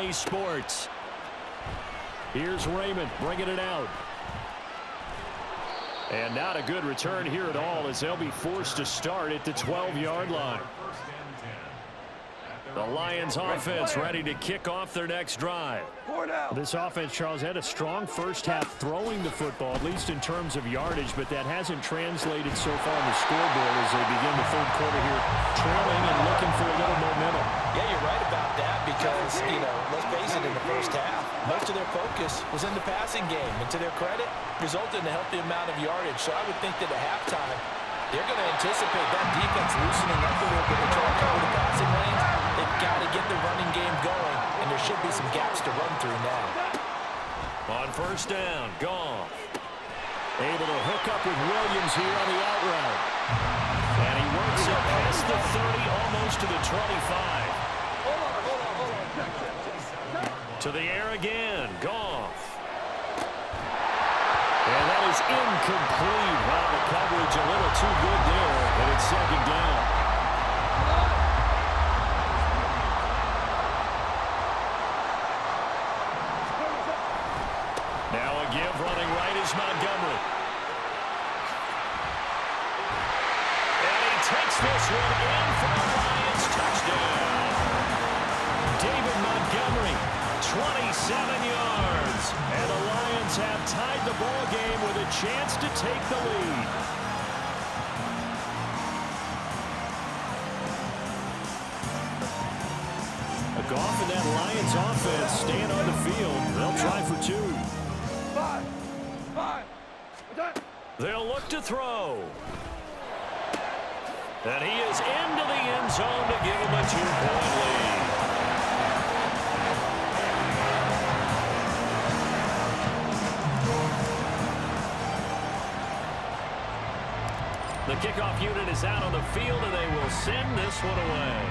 EA Sports. Here's Raymond bringing it out. And not a good return here at all, as they'll be forced to start at the 12-yard line. The Lions offense ready to kick off their next drive. This offense, Charles, had a strong first half throwing the football, at least in terms of yardage, but that hasn't translated so far on the scoreboard as they begin the third quarter here, trailing and looking for a little momentum. Yeah, you're right about that because, let's face it, in the first half, most of their focus was in the passing game, and to their credit, resulted in a healthy amount of yardage. So I would think that at halftime, they're going to anticipate that defense loosening up a little bit to try to cover the passing lanes. They've got to get the running game going, and there should be some gaps to run through now. On first down, Goff. Able to hook up with Williams here on the out route. And he works it past the 30, almost to the 25. To the air again, Goff. And that is incomplete. Wow, the coverage a little too good there, and it's second down. Now a give running right is Montgomery. And he takes this one in for the Lions touchdown. David Montgomery, 27 yards. And the Lions have tied the ball game with a chance to take the lead. Goff and that Lions offense staying on the field. They'll try for two. They'll look to throw. And he is into the end zone to give him a 2-point lead. The kickoff unit is out on the field, and they will send this one away.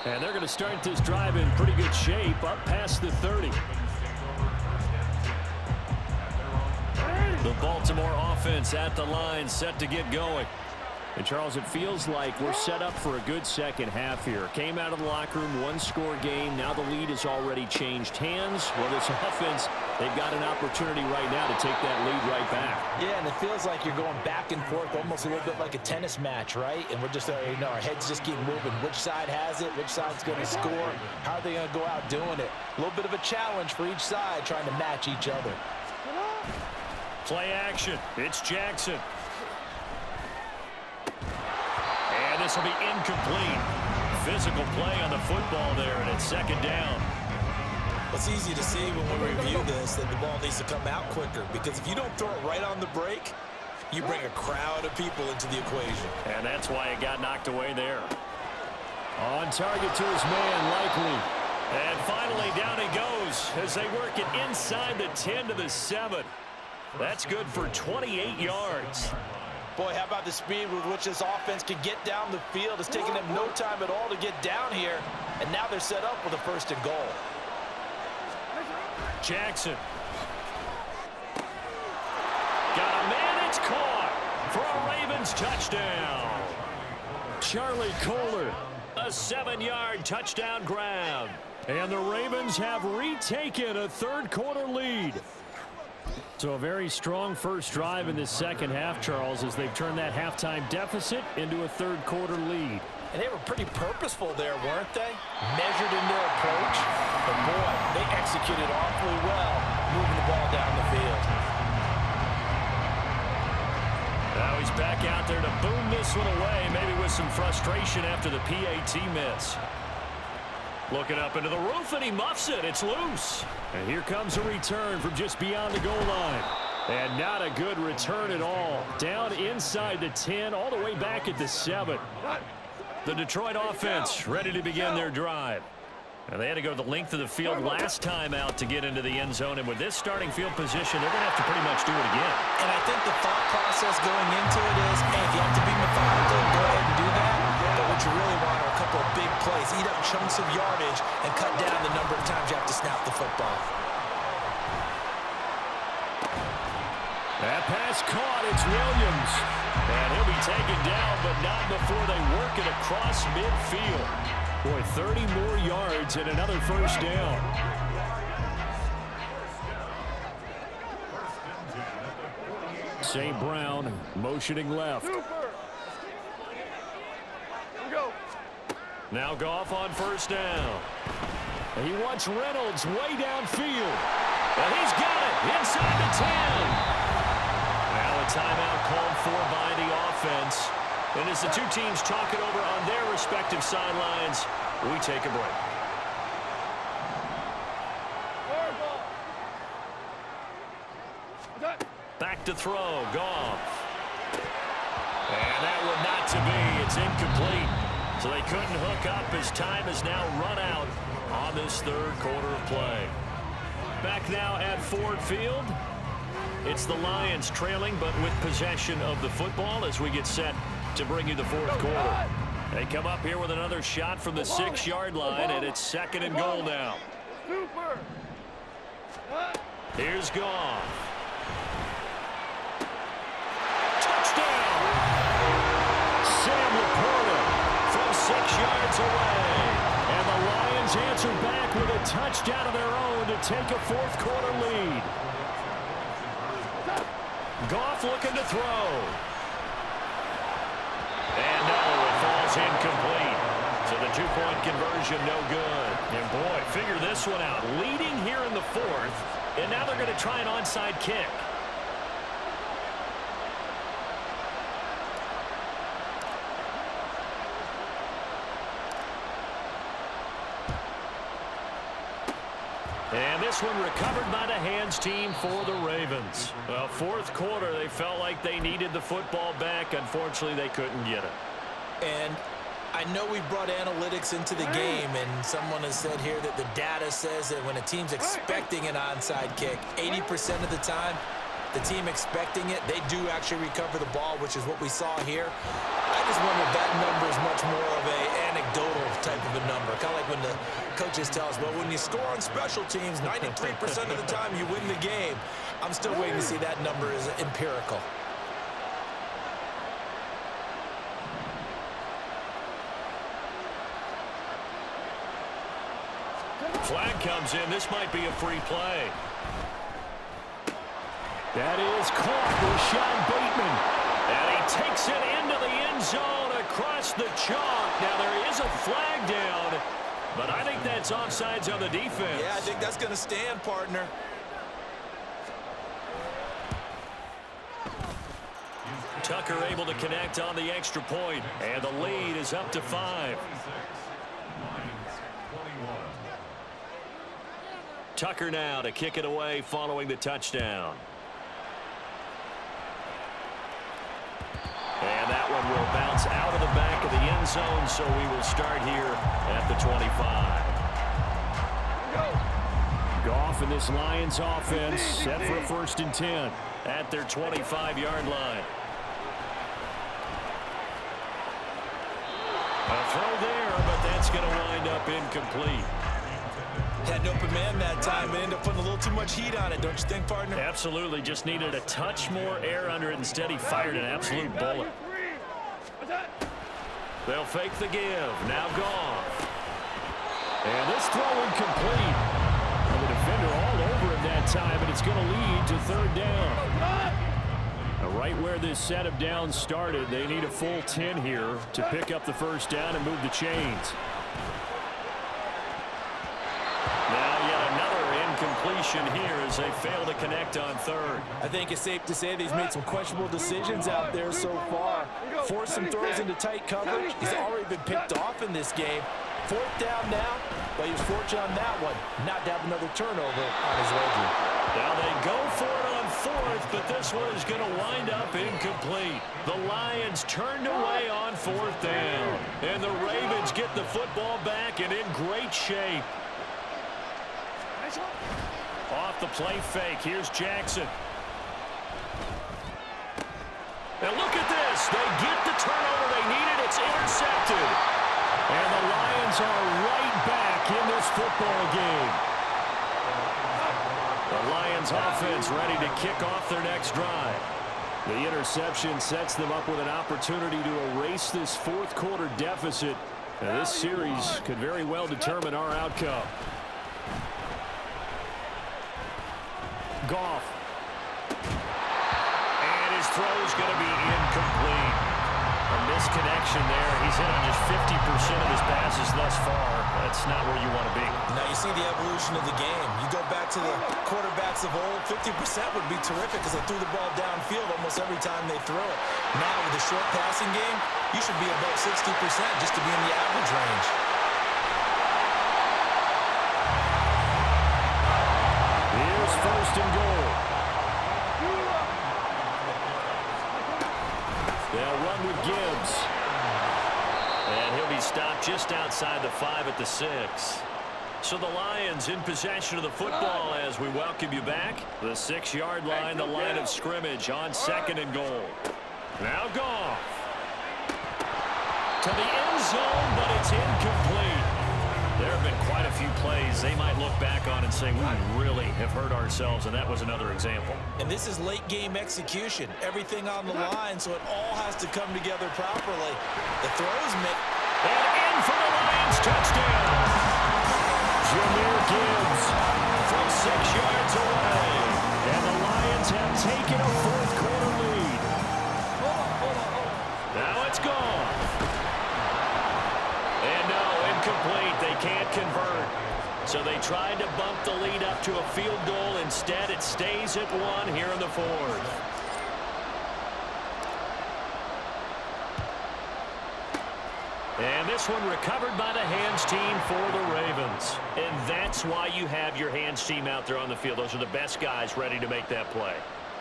And they're going to start this drive in pretty good shape, up past the 30. The Baltimore offense at the line, set to get going. And, Charles, it feels like we're set up for a good second half here. Came out of the locker room, one-score game. Now the lead has already changed hands. Well, this offense, they've got an opportunity right now to take that lead right back. Yeah, and it feels like you're going back and forth, almost a little bit like a tennis match, right? And we're just, our heads just keep moving. Which side has it? Which side's going to score? How are they going to go out doing it? A little bit of a challenge for each side, trying to match each other. Play action. It's Jackson. And this will be incomplete. Physical play on the football there, and it's second down. It's easy to see when we review this that the ball needs to come out quicker, because if you don't throw it right on the break, you bring a crowd of people into the equation. And that's why it got knocked away there. On target to his man, Likely. And finally, down he goes as they work it inside the 10 to the 7. That's good for 28 yards. Boy, how about the speed with which this offense can get down the field? It's taken them no time at all to get down here, and now they're set up with a first and goal. Jackson. Got a man, it's caught for a Ravens touchdown. Charlie Kohler, a 7-yard touchdown grab. And the Ravens have retaken a third-quarter lead. So a very strong first drive in this second half, Charles, as they've turned that halftime deficit into a third-quarter lead. And they were pretty purposeful there, weren't they? Measured in their approach. But, boy, they executed awfully well, moving the ball down the field. Now he's back out there to boom this one away, maybe with some frustration after the PAT miss. Looking up into the roof, and he muffs it. It's loose. And here comes a return from just beyond the goal line. And not a good return at all. Down inside the 10, all the way back at the 7. The Detroit offense ready to begin their drive. And they had to go the length of the field last time out to get into the end zone. And with this starting field position, they're going to have to pretty much do it again. And I think the thought process going into it is, hey, if you have to be methodical, go ahead and do that. But what you really want are a couple of big plays. Eat up chunks of yardage and cut down the number of times you have to snap the football. At pass caught. It's Williams. And he'll be taken down, but not before they work it across midfield. Boy, 30 more yards and another first down. St. Brown motioning left. Now Goff on first down. And he wants Reynolds way downfield. And he's got it inside the 10. Now a timeout called for by the offense. And as the two teams talk it over on their respective sidelines, we take a break. Back to throw, Goff. And that one not to be. It's incomplete. So they couldn't hook up as time has now run out on this third quarter of play. Back now at Ford Field. It's the Lions trailing, but with possession of the football as we get set to bring you the fourth quarter. They come up here with another shot from the 6-yard line, and it's 2nd and goal now. Here's Goff. Touchdown! Sam Laporta from 6 yards away. And the Lions answer back with a touchdown of their own to take a fourth quarter lead. Goff looking to throw. And no, it falls incomplete. So the two-point conversion no good. And boy, figure this one out. Leading here in the fourth, and now they're going to try an onside kick. And this one recovered by the hands team for the Ravens. Well, fourth quarter, they felt like they needed the football back. Unfortunately, they couldn't get it. And I know we brought analytics into the game, and someone has said here that the data says that when a team's expecting an onside kick, 80% of the time, the team expecting it, they do actually recover the ball, which is what we saw here. I just wonder if that number is much more of an anecdotal type of a number. Kind of like when the coaches tell us, well, when you score on special teams, 93% of the time you win the game. I'm still waiting to see that number is empirical. Flag comes in. This might be a free play. That is caught with Sean Bateman. And he takes it into the end zone across the chalk. Now there is a flag down, but I think that's offsides on the defense. Yeah, I think that's going to stand, partner. Tucker able to connect on the extra point, and the lead is up to 5. Tucker now to kick it away following the touchdown. And that one will bounce out of the back of the end zone, so we will start here at the 25. Goff and this Lions offense set for a 1st and 10 at their 25-yard line. A throw there, but that's going to wind up incomplete. Had an open man that time and ended up putting a little too much heat on it, don't you think, partner? Absolutely. Just needed a touch more air under it. Instead, he fired an absolute bullet. They'll fake the give. Now Goff. And this throw incomplete. And the defender all over him that time, and it's going to lead to 3rd down. Now, right where this set of downs started, they need a full 10 here to pick up the first down and move the chains. Completion here as they fail to connect on 3rd. I think it's safe to say that he's made some questionable decisions out there so far. Forced some throws into tight coverage. He's already been picked off in this game. 4th down now, but he was fortunate on that one not to have another turnover on his ledger. Now they go for it on 4th, but this one is going to wind up incomplete. The Lions turned away on 4th down, and the Ravens get the football back and in great shape. Off the play fake. Here's Jackson. Now look at this. They get the turnover they needed. It's intercepted. And the Lions are right back in this football game. The Lions offense ready to kick off their next drive. The interception sets them up with an opportunity to erase this fourth quarter deficit. And this series could very well determine our outcome. Goff. And his throw is going to be incomplete. A misconnection there. He's hit on just 50% of his passes thus far. That's not where you want to be. Now you see the evolution of the game. You go back to the quarterbacks of old, 50% would be terrific because they threw the ball downfield almost every time they throw it. Now with the short passing game, you should be about 60% just to be in the average range. Here's first and goal. They'll run with Gibbs. And he'll be stopped just outside the 5 at the 6. So the Lions in possession of the football as we welcome you back. The 6-yard line, the line of scrimmage on second and goal. Now Goff. To the end zone, but it's incomplete. There have been quite a few plays they might look back on and say, we really have hurt ourselves, and that was another example. And this is late game execution. Everything on the line, so it all has to come together properly. The throws make... And in for the Lions, touchdown. Jahmyr Gibbs from 6 yards away. And the Lions have taken a fourth quarter lead. Now it's gone. And no, incomplete. They can't convert. So they tried to bump the lead up to a field goal. Instead, it stays at 1 here in the fourth. And this one recovered by the hands team for the Ravens. And that's why you have your hands team out there on the field. Those are the best guys ready to make that play.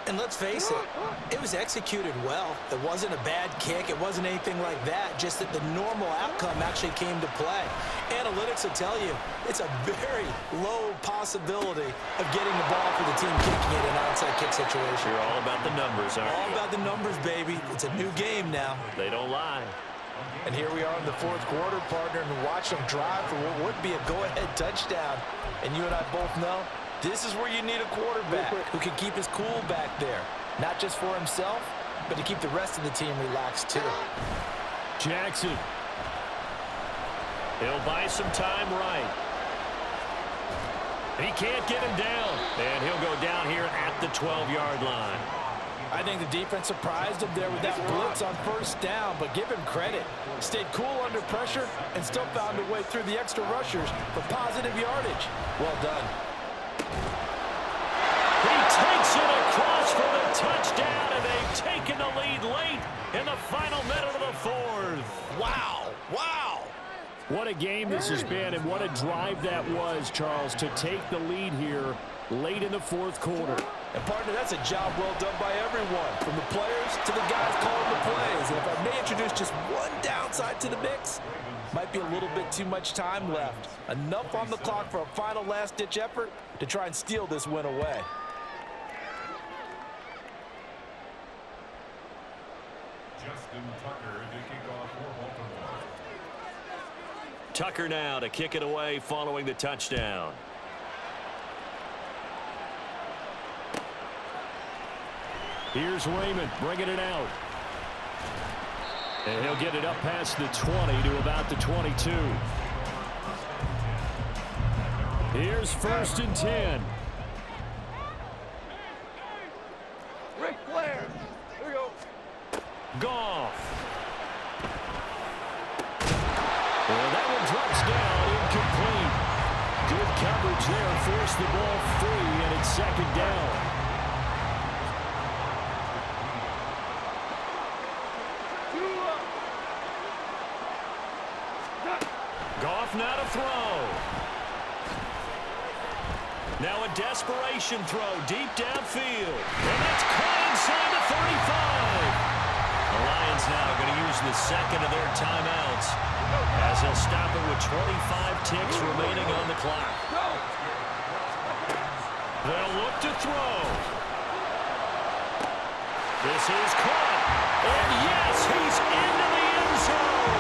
And let's face it, it was executed well. It wasn't a bad kick. It wasn't anything like that. Just that the normal outcome actually came to play. Analytics will tell you it's a very low possibility of getting the ball for the team kicking it in an onside kick situation. You're all about the numbers, aren't you? All about the numbers, baby. It's a new game now. They don't lie. And here we are in the fourth quarter, partner, and watch them drive for what would be a go-ahead touchdown. And you and I both know this is where you need a quarterback who can keep his cool back there. Not just for himself, but to keep the rest of the team relaxed too. Jackson. He'll buy some time right. He can't get him down. And he'll go down here at the 12-yard line. I think the defense surprised him there with that blitz on first down, but give him credit. Stayed cool under pressure and still found a way through the extra rushers for positive yardage. Well done. He takes it across for the touchdown, and they've taken the lead late in the final minute of the fourth. Wow. Wow. What a game this has been, and what a drive that was, Charles, to take the lead here late in the fourth quarter. And, partner, that's a job well done by everyone, from the players to the guys calling the plays. And if I may introduce just one downside to the mix, might be a little bit too much time left. Enough on the clock for a final last-ditch effort to try and steal this win away. Tucker now to kick it away following the touchdown. Here's Raymond bringing it out. And he'll get it up past the 20 to about the 22. Here's first and 10. Ric Flair. Here we go. Goff. Well, that one drops down, incomplete. Good coverage there, forced the ball free, and it's second down. Goff now to throw. Now a desperation throw deep downfield. And that's caught inside the 35. The Lions now are going to use the second of their timeouts as they'll stop it with 25 ticks remaining on the clock. They'll look to throw. This is caught. And yes, he's into the end zone.